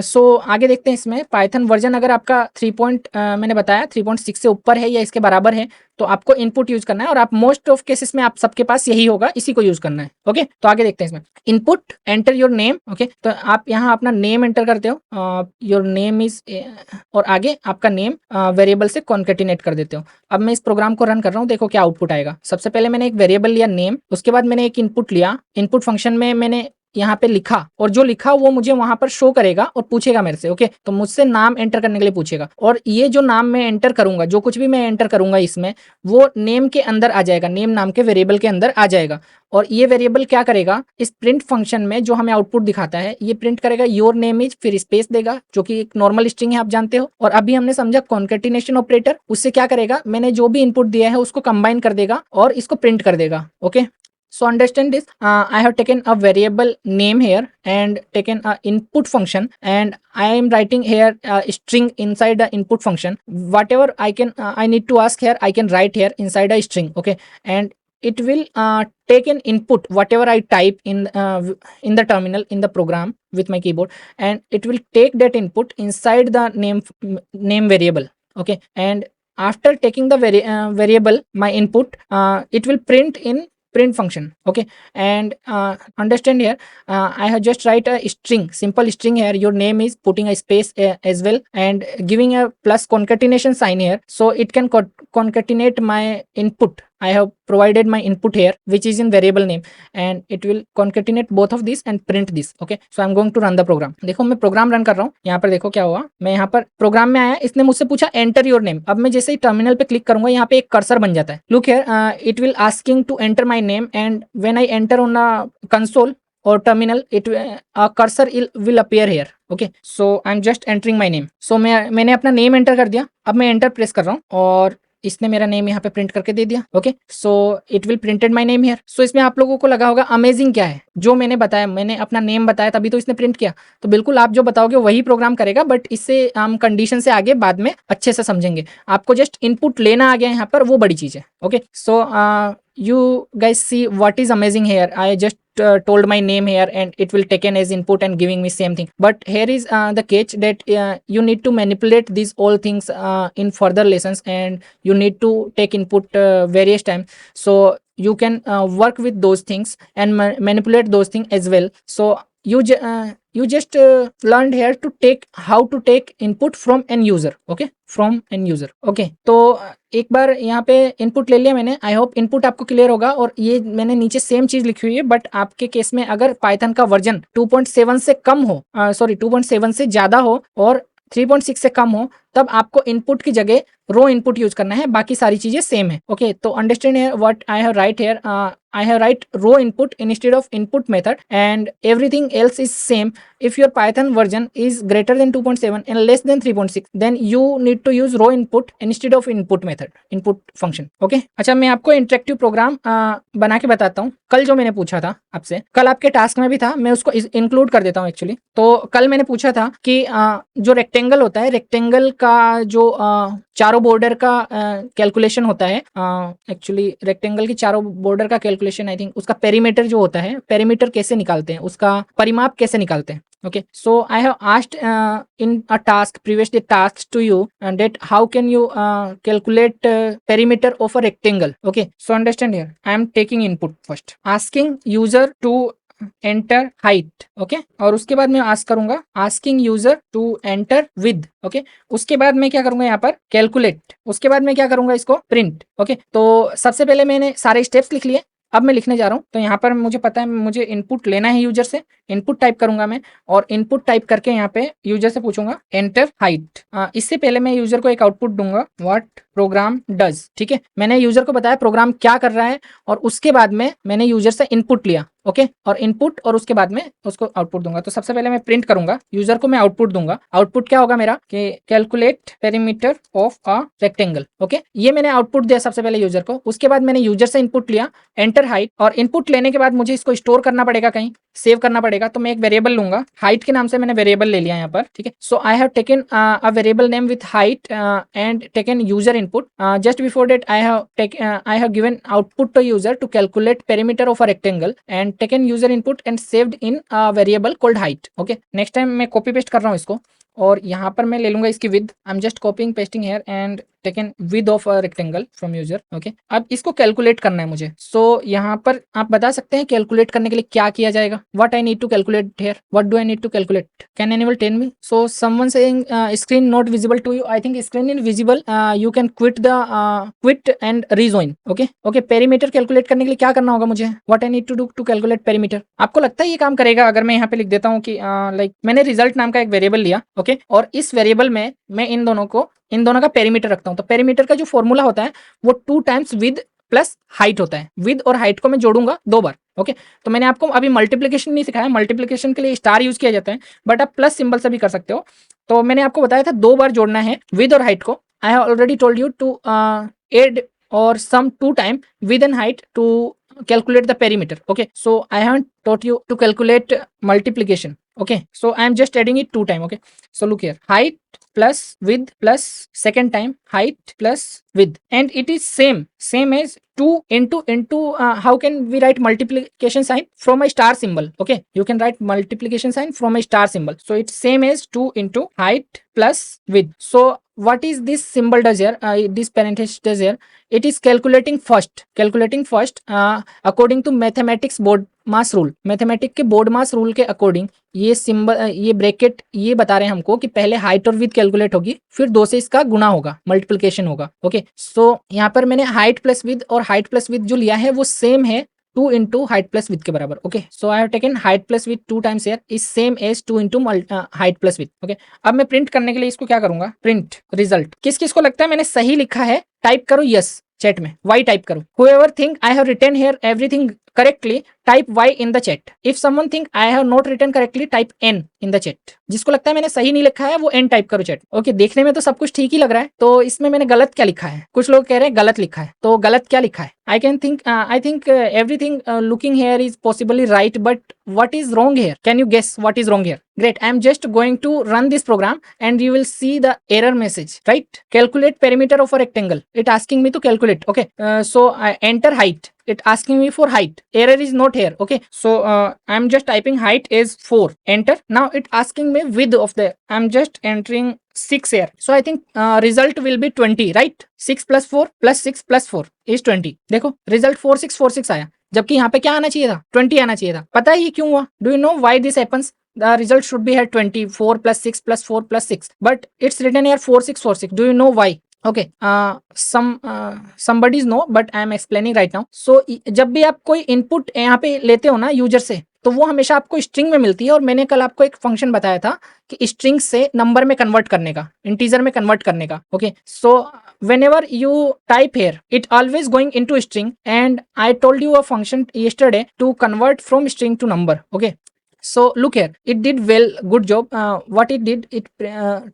so आगे देखते हैं। इसमें पाइथन वर्जन अगर आपका 3 मैंने बताया 3.6 से ऊपर है या इसके बराबर है तो आपको इनपुट यूज करना है, और आप मोस्ट ऑफ केसेस में आप सबके पास यही होगा, इसी को यूज करना है। ओके, तो आगे देखते हैं इसमें input, enter your name. Okay, तो आप यहाँ अपना नेम एंटर करते हो, योर नेम इज, और आगे आपका नेम वेरिएबल से कॉन्केटिनेट कर देते हो। अब मैं इस प्रोग्राम को रन कर रहा हूँ, देखो क्या आउटपुट आएगा। सबसे पहले मैंने एक वेरिएबल लिया नेम, उसके बाद मैंने एक इनपुट लिया, इनपुट फंक्शन में मैंने यहाँ पे लिखा, और जो लिखा वो मुझे वहां पर शो करेगा और पूछेगा मेरे से। ओके, तो मुझसे नाम एंटर करने के लिए पूछेगा, और ये जो नाम मैं एंटर करूंगा, जो कुछ भी मैं एंटर करूंगा इसमें, वो नेम के अंदर आ जाएगा, नेम नाम के वेरिएबल के अंदर आ जाएगा। और ये वेरिएबल क्या करेगा, इस प्रिंट फंक्शन में जो हमें आउटपुट दिखाता है, ये प्रिंट करेगा योर नेम इज, फिर स्पेस देगा, जो कि एक नॉर्मल स्ट्रिंग है, आप जानते हो। और अभी हमने समझा कॉन्केटिनेशन ऑपरेटर, उससे क्या करेगा, मैंने जो भी इनपुट दिया है उसको कंबाइन कर देगा और इसको प्रिंट कर देगा। Okay, so understand this, I have taken a variable name here and taken a input function, and I am writing here a string inside the input function. Whatever I need to ask here, I can write here inside a string. Okay, and it will take an input whatever I type in the terminal, in the program with my keyboard, and it will take that input inside the name variable. Okay, and after taking the variable my input, it will print in print function. Okay, and understand here, I have just write a string, simple string here, your name is, putting a space as well, and giving a plus concatenation sign here, so it can concatenate my input. I have provided my input here which is in variable name, and it will concatenate both of these and print this. Okay, so I'm going to run the program. देखो मैं program run कर रहा हूँ, यहाँ पर देखो क्या हुआ, मैं यहाँ पर प्रोग्राम में आया, इसने मुझसे पूछा एंटर योर नेम। अब मैं जैसे ही टर्मिनल पे क्लिक करूंगा, यहाँ पे एक कर्सर बन जाता है। Look here, it will asking to enter my name, and when I enter on a console or terminal, a cursor will appear here. Okay, so I'm just entering my name. So मैंने अपना name enter कर दिया, अब मैं enter press कर रहा हूँ और इसने मेरा नेम यहाँ पे प्रिंट करके दे दिया। Okay, so it will printed my name here. So इसमें आप लोगों को लगा होगा अमेजिंग क्या है, जो मैंने बताया, मैंने अपना नेम बताया तभी तो इसने प्रिंट किया। तो बिल्कुल आप जो बताओगे वही प्रोग्राम करेगा, बट इससे हम कंडीशन से आगे बाद में अच्छे से समझेंगे। आपको जस्ट इनपुट लेना आ गया यहाँ पर, वो बड़ी चीज है। Okay, so you guys see what is amazing here. I just told my name here and it will taken as input and giving me same thing, but here is the catch that you need to manipulate these all things in further lessons, and you need to take input various times, so you can work with those things and manipulate those things as well. So you just learned here to take how to take input from an user. Okay, from an user. Okay, तो एक बार यहाँ पे input ले लिया मैंने। I hope input आपको clear होगा, और ये मैंने नीचे सेम चीज लिखी हुई है, बट आपके केस में अगर पाइथन का वर्जन 2.7 से कम हो, सॉरी 2.7 से ज्यादा हो और 3.6 से कम हो, तब आपको इनपुट की जगह रो इनपुट यूज करना है, बाकी सारी चीजें सेम है। ओके, तो understand here what I have right here, I have write row input instead of input method, and everything else is same. If your Python version is greater than 2.7 and less than 3.6, then you need to use row input instead of input method, input function. Okay, अच्छा मैं आपको interactive programme बना के बताता हूँ। कल जो मैंने पूछा था आपसे, कल आपके टास्क में भी था, मैं उसको इंक्लूड कर देता हूँ एक्चुअली। तो कल मैंने पूछा था कि जो रेक्टेंगल होता है, रेक्टेंगल का जो चारों बॉर्डर का कैलकुलेशन होता है, एक्चुअली रेक्टेंगल की चारों बॉर्डर का कैलकुलेशन, आई थिंक उसका पेरीमीटर जो होता है, पेरीमीटर कैसे निकालते हैं, उसका परिमाप कैसे निकालते हैं। Okay, so I have asked in a task, previously tasks to you, and that how can you calculate perimeter of a rectangle. Okay, so understand here, I am taking input first, asking user to enter height. Okay, और उसके बाद मैं ask करूंगा asking user to enter width. Okay, उसके बाद मैं क्या करूंगा यहाँ पर calculate, उसके बाद मैं क्या करूंगा इसको print. Okay, तो सबसे पहले मैंने सारे स्टेप्स लिख लिए, अब मैं लिखने जा रहा हूँ। तो यहाँ पर मुझे पता है मुझे इनपुट लेना है यूजर से, इनपुट टाइप करूंगा मैं, और इनपुट टाइप करके यहाँ पे यूजर से पूछूंगा एंटर हाइट। इससे पहले मैं यूजर को एक आउटपुट दूंगा, व्हाट प्रोग्राम डज, ठीक है। मैंने यूजर को बताया प्रोग्राम क्या कर रहा है और उसके बाद में मैंने यूजर से इनपुट लिया, ओके, और इनपुट और उसके बाद में उसको आउटपुट दूंगा। तो सबसे पहले मैं प्रिंट करूंगा, यूजर को मैं आउटपुट दूंगा। आउटपुट क्या होगा मेरा कि calculate perimeter of a rectangle, okay. ये मैंने आउटपुट दिया सबसे पहले यूजर को। उसके बाद मैंने यूजर से इनपुट लिया, एंटर हाइट, और इनपुट लेने के बाद मुझे इसको स्टोर करना पड़ेगा, कहीं सेव करना पड़ेगा। तो मैं एक वेरिएबल लूंगा, हाइट के नाम से मैंने वेरिएबल ले लिया यहाँ पर, ठीक है। So I have taken a variable name with height and taken user input. Just before that I have given output to user to calculate perimeter of a rectangle and taken user input and saved in a variable called height, okay। Next time मैं copy paste कर रहा हूँ इसको, और यहाँ पर मैं ले लूंगा इसकी width. I am just copying pasting here and taken width of a rectangle from user, okay. अब इसको कैलकुलेट करना है मुझे। सो यहाँ पर आप बता सकते हैं कैलकुलेट करने के लिए क्या किया जाएगा। What I need to calculate here, what do I need to calculate, can anyone tell me. So someone saying screen not visible to you, I think screen is visible, you can quit and rejoin, okay okay. Perimeter calculate करने के लिए क्या करना होगा मुझे, what I need to do to calculate perimeter. आपको लगता है ये काम करेगा अगर मैं यहाँ पे लिख देता हूँ कि लाइक मैंने रिजल्ट नाम का एक वेरिएबल लिया, ओके, और इस वेरिएबल में मैं इन दोनों का पेरीमीटर रखता हूँ। तो पेरीमीटर का जो फॉर्मूला होता है वो 2 टाइम्स विद प्लस हाइट होता है। विद और हाइट को मैं जोड़ूंगा 2 बार, ओके। तो मैंने आपको अभी मल्टीप्लिकेशन नहीं सिखाया, मल्टीप्लिकेशन के लिए स्टार यूज किया जाता है, बट आप प्लस सिंबल से भी कर सकते हो। तो मैंने आपको बताया था 2 बार जोड़ना है विद और हाइट को। I have already told you to add or sum 2 time width and height to calculate the perimeter, okay। So I haven't taught you to calculate multiplication, okay। So I am just adding it 2 time, okay। So look here, height plus width plus second time height plus width, and it is same as 2 into how can we write multiplication sign from a star symbol, okay। You can write multiplication sign from a star symbol, so it's same as 2 into height plus width। So what is this symbol does here, this parenthesis does here, it is calculating first according to mathematics board mass rule। Mathematic के board मास rule के according ये symbol, ये bracket ये बता रहे हैं हमको कि पहले हाइट और विड्थ कैलकुलेट होगी, फिर 2 से इसका गुना होगा, मल्टीप्लिकेशन होगा, ओके। सो यहाँ पर मैंने हाइट प्लस विड्थ और हाइट प्लस विड्थ जो लिया है वो सेम है 2 इंटू हाइट प्लस विड्थ के बराबर, ओके। So I have taken height plus width 2 times here is same as 2 into height plus width, okay. अब मैं प्रिंट करने के लिए इसको क्या करूंगा, प्रिंट रिजल्ट। किस किस को लगता है मैंने सही लिखा है, टाइप करो यस चैट में, वाई टाइप करो। whoever think I have written here everything correctly type y in the chat। if someone think I have not written correctly type n in the chat। जिसको लगता है मैंने सही नहीं लिखा है वो n टाइप करो चैट, ओके। देखने में तो सब कुछ ठीक ही लग रहा है, तो इसमें मैंने गलत क्या लिखा है, कुछ लोग कह रहे हैं गलत लिखा है, तो गलत क्या लिखा है। I think everything looking here is possibly right, but what is wrong here, can you guess what is wrong here। great, I am just going to run this program and you will see the error message, right। calculate perimeter of a rectangle, it asking me to calculate, okay। so I enter height, it asking me for height, error is not here, okay। so I am just typing height is 4, enter। now it asking me width of the, I am just entering 6 here, so I think result will be 20, right। 6 plus 4 plus 6 plus 4 is 20। देखो result 4646 आया, जबकि यहाँ पे क्या आना चाहिए था, 20 आना चाहिए था। पता है ये क्यों हुआ, do you know why this happens. the result should be here 24 plus 6 plus 4 plus 6, but it's written here 4646। do you know why, okay। somebody's know but I am explaining right now। so जब भी आप कोई input यहाँ पे लेते हो ना user से, तो वो हमेशा आपको स्ट्रिंग में मिलती है। और मैंने कल आपको एक फंक्शन बताया था कि स्ट्रिंग से नंबर में कन्वर्ट करने का, इंटीजर में कन्वर्ट करने का, okay. So whenever you type here it always going into string, and I told you a function yesterday to convert from string to number, okay। so look here, it did well, good job। what it did, it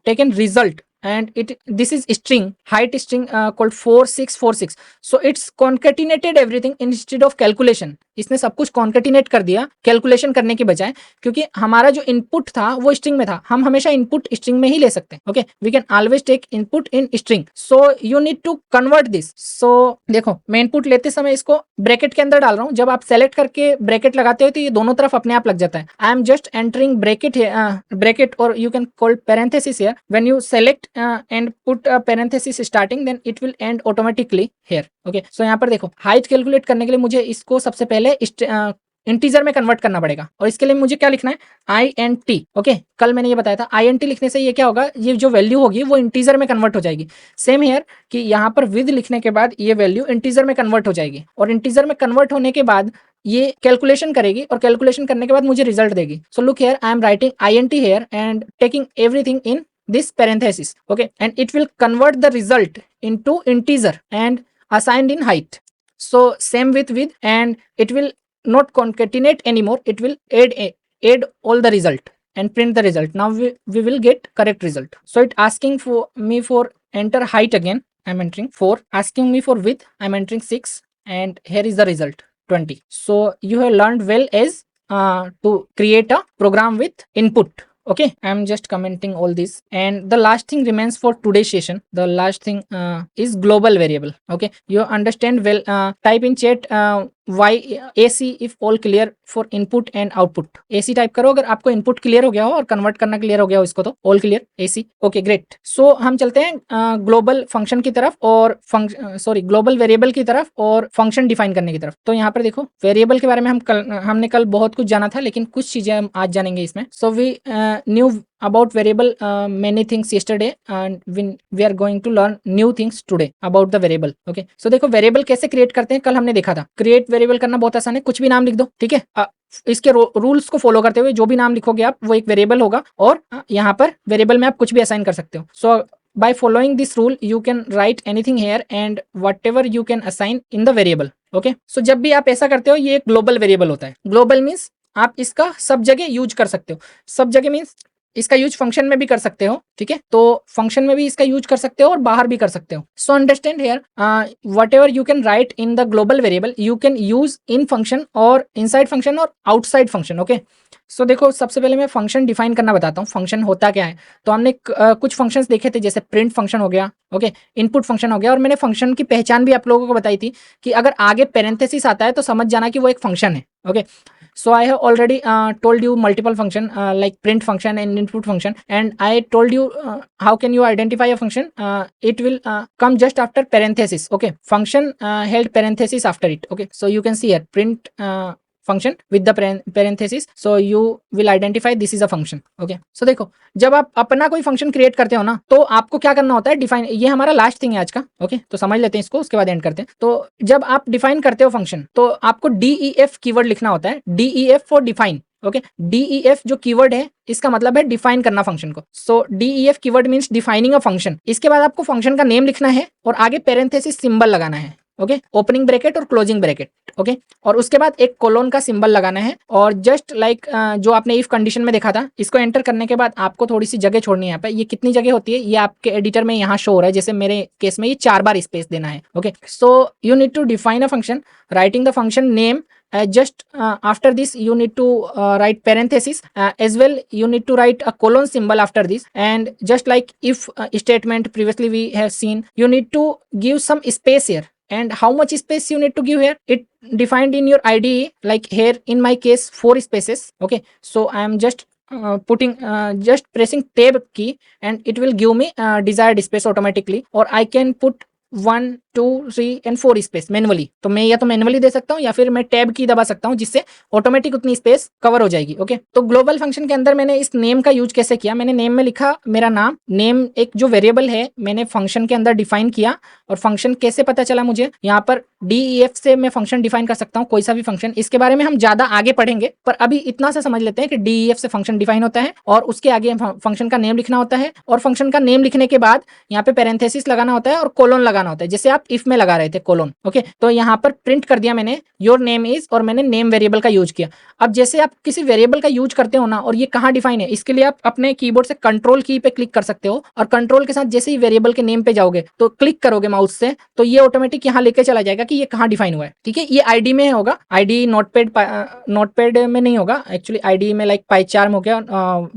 taken result and this is string, height string called 4646। so it's concatenated everything instead of calculation। इसने सब कुछ concatenate कर दिया calculation करने के बजाय, क्योंकि हमारा जो इनपुट था वो स्ट्रिंग में था। हम हमेशा इनपुट स्ट्रिंग में ही ले सकते हैं, okay. We can always take input in string, so you need to convert this. So देखो मैं इनपुट लेते समय इसको ब्रैकेट के अंदर डाल रहा हूँ। जब आप सेलेक्ट करके ब्रैकेट लगाते हो तो ये दोनों तरफ अपने आप लग जाता है। I am just entering bracket और you can call parenthesis here. When you select and put parenthesis starting, then it will end automatically here, okay. So यहाँ पर देखो हाइट कैलकुलेट करने के लिए मुझे इसको सबसे पहले इंटीजर में कन्वर्ट करना पड़ेगा, और इसके लिए मुझे क्या लिखना है, int, ओके। कल मैंने ये बताया था int लिखने से ये क्या होगा, ये जो वैल्यू होगी वो इंटीजर में कन्वर्ट हो जाएगी। सेम हियर कि यहाँ पर विद लिखने के बाद ये वैल्यू इंटीजर में कन्वर्ट हो जाएगी, और इंटीजर में कन्वर्ट होने के बाद ये कैलकुलेशन करेगी, और कैलकुलेशन करने के बाद मुझे रिजल्ट देगी। सो look here, I am writing int here and taking everything in this parenthesis, okay, and it will convert the result into integer and assigned in height. So same with width, and it will not concatenate anymore, it will add all the result and print the result. Now we will get correct result. So it asking for me for enter height again, I'm entering 4, asking me for width, I'm entering 6, and here is the result 20. So you have learned well as to create a program with input. Okay, I'm just commenting all this, and the last thing remains for today's session. The last thing is global variable. Okay, you understand well. Type in chat why AC if all clear for input and output. AC type करो अगर आपको input clear हो गया हो और convert करना clear हो गया हो इसको, तो all clear AC. Okay great. So हम चलते हैं ग्लोबल फंक्शन की तरफ और ग्लोबल वेरिएबल की तरफ और फंक्शन डिफाइन करने की तरफ. तो यहाँ पर देखो वेरिएबल के बारे में हमने कल बहुत कुछ जाना था, लेकिन कुछ चीजें हम आज जानेंगे इसमें. So we knew about variable many things yesterday and we are going to learn new things today about the variable. Okay, so देखो वेरिएबल कैसे क्रिएट करते हैं कल हमने देखा था. क्रिएट वेरिएबल करना बहुत आसान है, कुछ भी नाम लिख दो, ठीक है. इसके रूल्स को फॉलो करते हुए जो भी नाम लिखोगे आप वो एक वेरिएबल होगा, और यहाँ पर वेरिएबल में आप कुछ भी असाइन कर सकते हो. सो by following this rule you can write anything here and whatever you can assign in the variable. Okay, so जब भी आप ऐसा करते हो ये एक ग्लोबल वेरिएबल होता है. ग्लोबल मीन्स आप इसका सब जगह यूज कर सकते हो. सब जगह मीन्स इसका यूज फंक्शन में भी कर सकते हो, ठीक है. तो फंक्शन में भी इसका यूज कर सकते हो और बाहर भी कर सकते हो. So understand here what ever you can write in the global variable you can use in function और इनसाइड फंक्शन और आउटसाइड फंक्शन. ओके, सो देखो सबसे पहले मैं फंक्शन डिफाइन करना बताता हूँ. फंक्शन होता क्या है, तो हमने कुछ फंक्शंस देखे थे, जैसे प्रिंट फंक्शन हो गया, ओके, इनपुट फंक्शन हो गया, और मैंने फंक्शन की पहचान भी आप लोगों को बताई थी कि अगर आगे पेरेंथेसिस आता है तो समझ जाना कि वो एक फंक्शन है. Okay, so I have already told you multiple function like print function and input function, and I told you how can you identify a function. It will come just after parenthesis. Okay, function held parenthesis after it. Okay, so you can see here print function with the parenthesis, so you will identify this is a function. Okay, so देखो जब आप अपना कोई function create करते हो ना, तो आपको क्या करना होता है, डिफाइन. ये हमारा लास्ट थिंग है आज का. ओके, तो समझ लेते हैं इसको, उसके बाद एंड करते हैं. तो जब आप डिफाइन करते हो फंक्शन, तो आपको DEF कीवर्ड लिखना होता है. DEF for define. Okay, DEF जो कीवर्ड है इसका मतलब है डिफाइन करना फंक्शन को. सो DEF keyword means defining a function. इसके बाद आपको फंक्शन का नेम लिखना है और आगे पेरेंथेसिस सिंबल लगाना है. ओके, ओपनिंग ब्रैकेट और क्लोजिंग ब्रैकेट. ओके, और उसके बाद एक कोलोन का सिंबल लगाना है, और जस्ट लाइक जो आपने इफ कंडीशन में देखा था, इसको एंटर करने के बाद आपको थोड़ी सी जगह छोड़नी है. यहाँ पे ये कितनी जगह होती है ये आपके एडिटर में यहाँ शो हो रहा है, जैसे मेरे केस में ये 4 बार स्पेस देना है. Okay, so you need to define a function writing the function name. Just after this you need to write parenthesis, as well you need to write a colon symbol after this, and just like if statement previously we have seen, you need to give some space here. And how much space you need to give here, it defined in your IDE. Like here in my case 4 spaces. Okay, so I am just just pressing tab key and it will give me desired space automatically, or I can put 1 2 3 and 4 space manually. तो मैं या तो manually दे सकता हूँ या फिर मैं tab की दबा सकता हूँ, जिससे ऑटोमेटिक उतनी स्पेस कवर हो जाएगी. ओके, तो ग्लोबल फंक्शन के अंदर मैंने इस नेम का यूज कैसे किया, मैंने नेम में लिखा मेरा नाम. नेम एक जो वेरिएबल है मैंने फंक्शन के अंदर डिफाइन किया, और फंक्शन कैसे पता चला मुझे, यहाँ पर DEF से मैं फंक्शन डिफाइन कर सकता हूँ, कोई सा भी फंक्शन. इसके बारे में हम ज्यादा आगे पढ़ेंगे, पर अभी इतना सा समझ लेते हैं कि DEF से फंक्शन डिफाइन होता है और उसके आगे फंक्शन का नेम लिखना होता है, और फंक्शन का नेम लिखने के बाद यहाँ पे पेरेंथेसिस लगाना होता है और कोलोन लगाना होता है, जैसे आप इफ में लगा रहे थे कोलोन. ओके, तो यहाँ पर प्रिंट कर दिया मैंने योर नेम इज, और मैंने नेम वेरिएबल का यूज किया. अब जैसे आप किसी वेरिएबल का यूज करते हो ना, और ये कहाँ डिफाइन है, इसके लिए आप अपने कीबोर्ड से कंट्रोल की पे क्लिक कर सकते हो, और कंट्रोल के साथ जैसे ही वेरिएबल के नेम पे जाओगे तो क्लिक करोगे माउस से, तो ये ऑटोमेटिक यहाँ लेके चला जाएगा कि ये कहाँ डिफाइन हुआ है. ठीक है, ये आईडी में होगा, आईडी नोटपैड में नहीं होगा एक्चुअली. आईडी में लाइक पाइचार्म हो गया,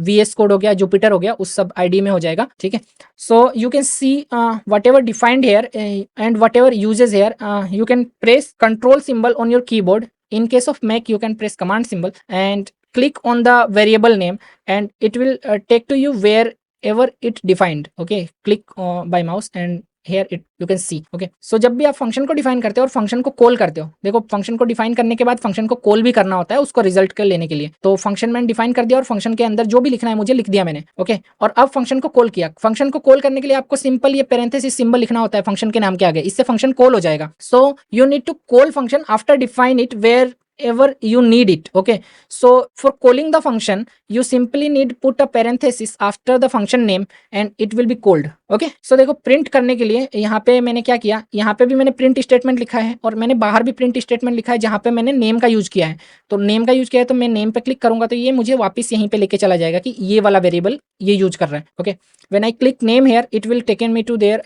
VS कोड हो गया, जुपिटर हो गया, उस सब आईडी में हो जाएगा. ठीक है, so you can see whatever defined here and whatever uses here. You can press control symbol on your keyboard. In case of Mac you can press command symbol and click on the variable name, and it will take to you wherever it defined. Okay, click by mouse and here it you can see. Okay, so जब भी आप function को define करते हो और function को call करते हो, देखो फंक्शन को डिफाइन करने के बाद फंक्शन को कॉल भी करना होता है उसको रिजल्ट कर लेने के लिए. तो फंक्शन मैंने डिफाइन कर दिया और फंक्शन के अंदर जो भी लिखना है मुझे लिख दिया मैंने. ओके, और अब फंक्शन को कॉल किया. फंक्शन को कॉल करने के लिए आपको सिंपल ये पेरेंथेसिस सिंबल लिखना होता है फंक्शन के नाम के आगे, इससे फंक्शन कॉल हो जाएगा. So you need to call function after define it where whenever you need it. Okay, so for calling the function you simply need put a parenthesis after the function name and it will be called. Okay so देखो print करने के लिए यहाँ पे मैंने क्या किया, यहाँ पे भी मैंने प्रिंट स्टेटमेंट लिखा है और मैंने बाहर भी प्रिंट स्टेटमेंट लिखा है जहाँ पे मैंने नेम का यूज किया है। तो नेम का यूज किया है तो मैं नेम पे क्लिक करूंगा तो ये मुझे वापस यहीं पे लेके चला जाएगा कि ये वाला वेरिएबल ये यूज कर रहा है। Okay when I click name here it will taken me to there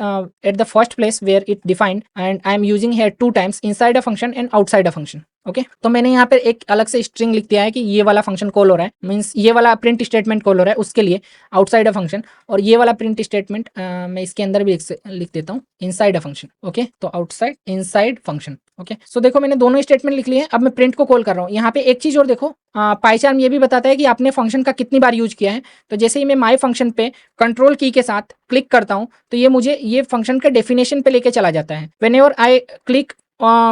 at the first place where it defined and I am using here 2 times inside a function and outside a function. Okay तो मैंने यहाँ पर एक अलग से string लिख दिया है कि ये वाला फंक्शन कॉल हो रहा है, मींस ये वाला प्रिंट स्टेटमेंट कॉल हो रहा है उसके लिए आउटसाइड अ फंक्शन, और ये वाला प्रिंट स्टेटमेंट मैं इसके अंदर भी लिख देता हूँ इनसाइड अ फंक्शन। ओके तो outside inside function. Okay so देखो मैंने दोनों स्टेटमेंट लिख लिए हैं, अब मैं प्रिंट को कॉल कर रहा हूँ। यहाँ पे एक चीज और देखो, पाइचार्म ये भी बताता है कि आपने फंक्शन का कितनी बार यूज किया है। तो जैसे ही मैं माई फंक्शन पे कंट्रोल की के साथ क्लिक करता हूँ तो ये मुझे ये फंक्शन के डेफिनेशन पे लेके चला जाता है। Whenever I click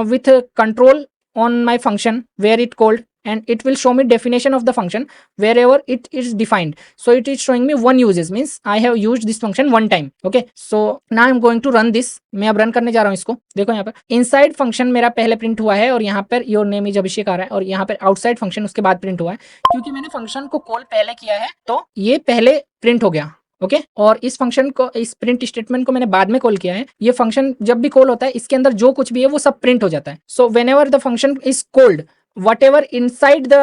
with control on my function where it called and it will show me definition of the function wherever it is defined, so it is showing me one uses means I have used this function one time. Okay so now I'm going to run this, मैं अब run करने जा रहा हूँ इसको। देखो यहाँ पर इनसाइड फंक्शन मेरा पहले प्रिंट हुआ है और यहाँ पर योर नेम इज अभिषेक आ रहा है और यहाँ पर आउटसाइड फंक्शन उसके बाद प्रिंट हुआ है, क्योंकि मैंने फंक्शन को कॉल पहले किया है तो ये पहले प्रिंट हो गया। ओके और इस फंक्शन को, इस प्रिंट स्टेटमेंट को मैंने बाद में कॉल किया है। ये फंक्शन जब भी कॉल होता है इसके अंदर जो कुछ भी है वो सब प्रिंट हो जाता है। So whenever the function is called whatever inside the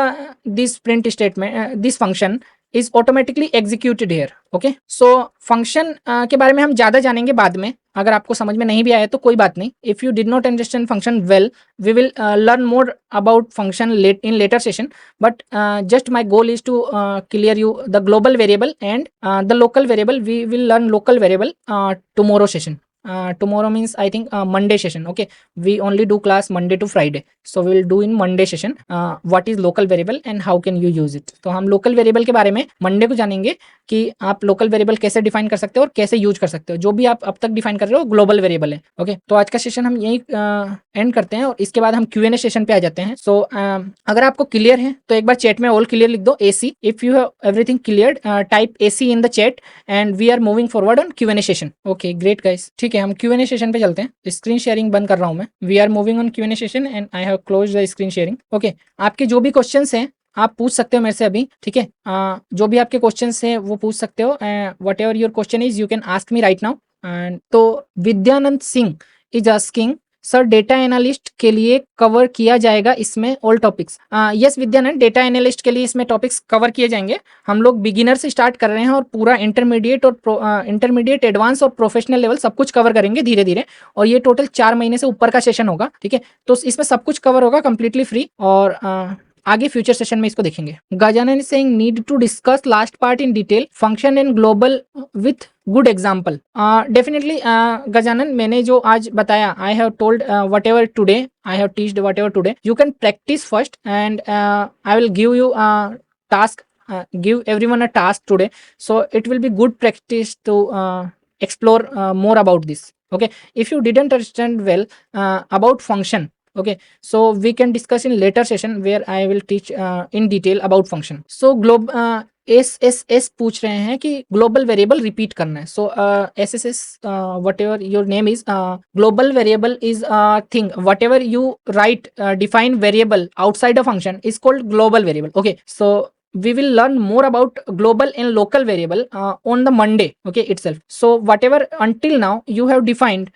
this print statement this function is automatically executed here. Okay so function के बारे में हम ज्यादा जानेंगे बाद में, अगर आपको समझ में नहीं भी आया तो कोई बात नहीं। If you did not understand function well we will learn more about function in later session, but just my goal is to clear you the global variable and the local variable. We will learn local variable tomorrow session. Tomorrow means I think Monday session. Okay we only do class Monday to Friday, so we will do in Monday session what is local variable and how can you use it. तो हम local variable के बारे में Monday को जानेंगे कि आप local variable कैसे डिफाइन कर सकते हो और कैसे यूज कर सकते हो। जो भी आप अब तक डिफाइन कर रहे हो ग्लोबल वेरिएबल है। ओके तो आज का सेशन हम यही एंड करते हैं और इसके बाद हम Q&A सेशन पे आ जाते हैं। सो अगर आपको क्लियर है तो एक बार चैट में ऑल क्लियर लिख दो AC। If you have everything clear type AC in the chat and we are moving forward on Q&A session. Okay great guys, ठीक है हम Q&A सेशन पे चलते हैं। स्क्रीन शेयरिंग बंद कर रहा हूँ मैं। We are moving on Q&A session and I have close the screen sharing. Okay आपके जो भी क्वेश्चंस हैं आप पूछ सकते हो मेरे से अभी, ठीक है। जो भी आपके क्वेश्चंस हैं वो पूछ सकते हो। Whatever your question is you can ask me right now. And तो Vidyanand Singh is asking sir data analyst के लिए कवर किया जाएगा इसमें all topics. Yes Vidyanand, data analyst के लिए इसमें टॉपिक्स कवर किए जाएंगे। हम लोग बिगिनर से स्टार्ट कर रहे हैं और पूरा इंटरमीडिएट और इंटरमीडिएट एडवांस और प्रोफेशनल लेवल सब कुछ कवर करेंगे धीरे धीरे, और ये टोटल 4 महीने से ऊपर का सेशन होगा, ठीक है। तो इसमें सब कुछ कवर होगा कंप्लीटली फ्री, और आगे फ्यूचर सेशन में इसको देखेंगे। Gajanan saying need to discuss last part in detail function and global with good example. Definitely Gajanan, मैंने जो आज बताया I have told whatever today, I have teached whatever today, you can practice first and I will give you task, give everyone a task today, so it will be good practice to explore more about this. Okay if you didn't understand well about function, okay so we can discuss in later session where I will teach in detail about function. So SSS पूछ रहे हैं कि global variable repeat करना है। सो SSS what ever your name is, global variable is thing what ever you right define variable outside a function is called global variable. Okay so we will learn more about global and local variable on the Monday, okay itself. So whatever until now you have defined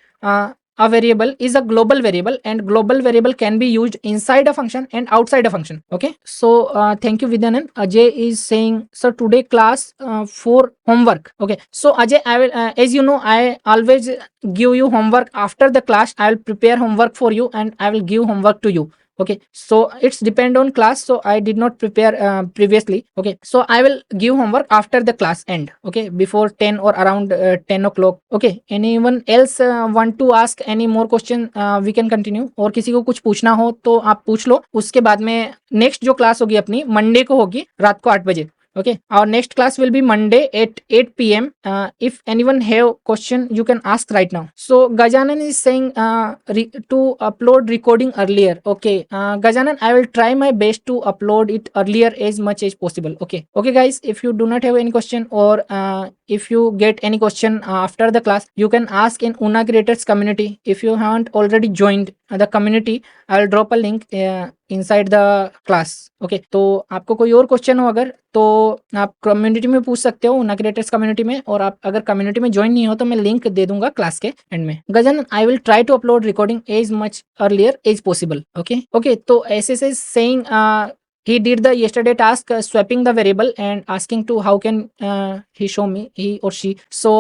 a variable is a global variable, and global variable can be used inside a function and outside a function. Okay so thank you Vidyanand. Ajay is saying sir today class for homework. Okay so Ajay, I will as you know I always give you homework after the class. I will prepare homework for you and I will give homework to you. Okay so it's depend on class, so I did not prepare previously. Okay so I will give homework after the class end, okay before 10 or around 10 o'clock. Okay anyone else want to ask any more question? We can continue. और किसी को कुछ पूछना हो तो आप पूछ लो, उसके बाद में नेक्स्ट जो क्लास होगी अपनी मंडे को होगी रात को 8 बजे. Okay our next class will be Monday at 8 p.m. If anyone have question you can ask right now. So Gajanan is saying to upload recording earlier. Okay Gajanan, I will try my best to upload it earlier as much as possible. Okay guys, if you do not have any question or if you get any question after the class you can ask in Una Creators community. If you haven't already joined the community I will drop a link inside the class. Okay, तो आपको कोई और question हो अगर, तो आप community में पूछ सकते हो, उना क्रिएटर्स कम्युनिटी में, और आप अगर कम्युनिटी में ज्वाइन नहीं हो तो मैं लिंक दे दूंगा क्लास के एंड में। Gajan, I will try to upload recording as much earlier as possible. Okay okay, तो ऐसे से saying he did the yesterday task, swapping the variable and asking to how can he show me, he or she. So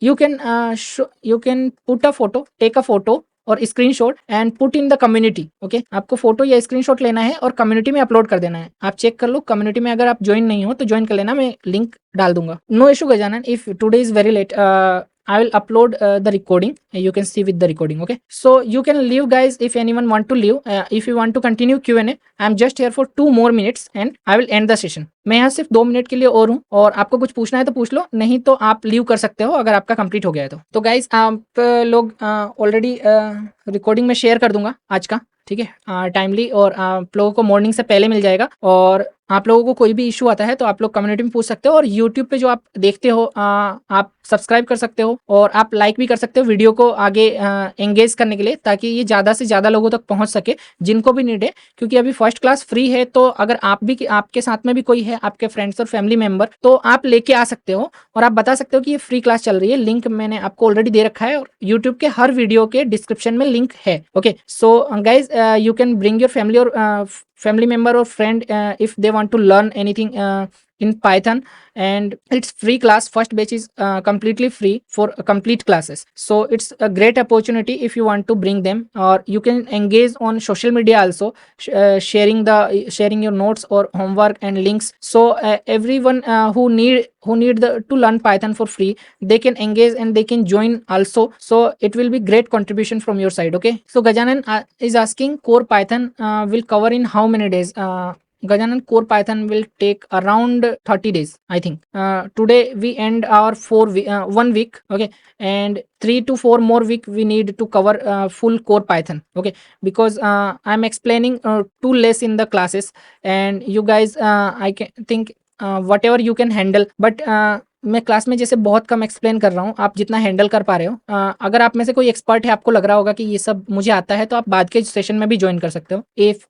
you can put a photo, take a photo और screenshot and put in the community. Okay, आपको photo या screenshot लेना है और community में upload कर देना है। आप चेक कर लो कम्युनिटी में, अगर आप ज्वाइन नहीं हो तो ज्वाइन कर लेना, मैं लिंक डाल दूंगा। No issue Gajanan, if today is very late I will upload the recording. You can see with the recording. Okay, so you can leave guys if anyone want to leave. If you want to continue Q&A, I am just here for 2 more minutes and I will end the session. मैं यहाँ सिर्फ 2 minute के लिए और हूँ, और आपको कुछ पूछना है तो पूछ लो, नहीं तो आप लीव कर सकते हो अगर आपका कंप्लीट हो गया है तो गाइज आप लोग ऑलरेडी रिकॉर्डिंग में शेयर कर दूंगा आज का, ठीक है, टाइमली, और आप लोगों को मॉर्निंग से पहले मिल जाएगा। और आप लोगों को कोई भी इशू आता है तो आप लोग कम्युनिटी में पूछ सकते हो, और यूट्यूब पे जो आप देखते हो आप सब्सक्राइब कर सकते हो, और आप लाइक भी कर सकते हो वीडियो को आगे एंगेज करने के लिए, ताकि ये ज़्यादा से ज़्यादा लोगों तक पहुंच सके जिनको भी नीड है। क्योंकि अभी फर्स्ट क्लास फ्री है, तो अगर आप भी, आपके साथ में भी कोई है, आपके फ्रेंड्स और फैमिली मेम्बर, तो आप लेके आ सकते हो और आप बता सकते हो कि ये फ्री क्लास चल रही है। लिंक मैंने आपको ऑलरेडी दे रखा है, और यूट्यूब के हर वीडियो के डिस्क्रिप्शन में लिंक है। Okay, so guys you can bring your family और family member or friend if they want to learn anything in Python, and it's free class. First batch is completely free for complete classes, so it's a great opportunity if you want to bring them. Or you can engage on social media also, sharing your notes or homework and links, so everyone who need to learn Python for free, they can engage and they can join also, so it will be great contribution from your side. Okay, so Gajanan is asking core Python will cover in how many days? Gajanan, core Python will take around 30 days, I think. Today we end our 1 week, okay, and 3 to 4 more week we need to cover full core Python. Okay, because I'm explaining too less in the classes, and you guys I can think whatever you can handle, but मैं class में जैसे बहुत कम explain कर रहा हूँ, आप जितना handle कर पा रहे हो। अगर आप में से कोई एक्सपर्ट है, आपको लग रहा होगा कि ये सब मुझे आता है, तो आप बाद के सेशन में भी ज्वाइन कर सकते हो। If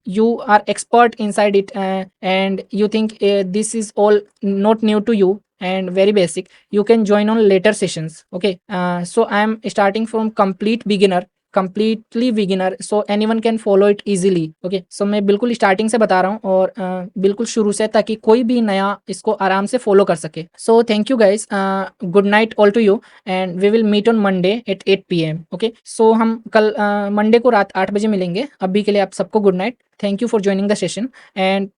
you are expert inside it and you think this is all not new to you and very basic, you can join on later sessions. Okay, so I am starting from completely beginner, so anyone can follow it easily. Okay, so मैं बिल्कुल starting से बता रहा हूँ, और बिल्कुल शुरू से, ताकि कोई भी नया इसको आराम से फॉलो कर सके। So thank you guys, good night all to you, and we will meet on Monday at 8 PM। Okay, so हम कल मंडे को रात 8 बजे मिलेंगे। अभी के लिए आप सबको good night, thank you for joining the session, and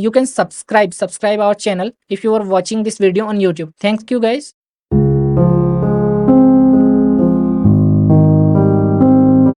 you can subscribe our channel if you are watching this video on YouTube. Thank you guys.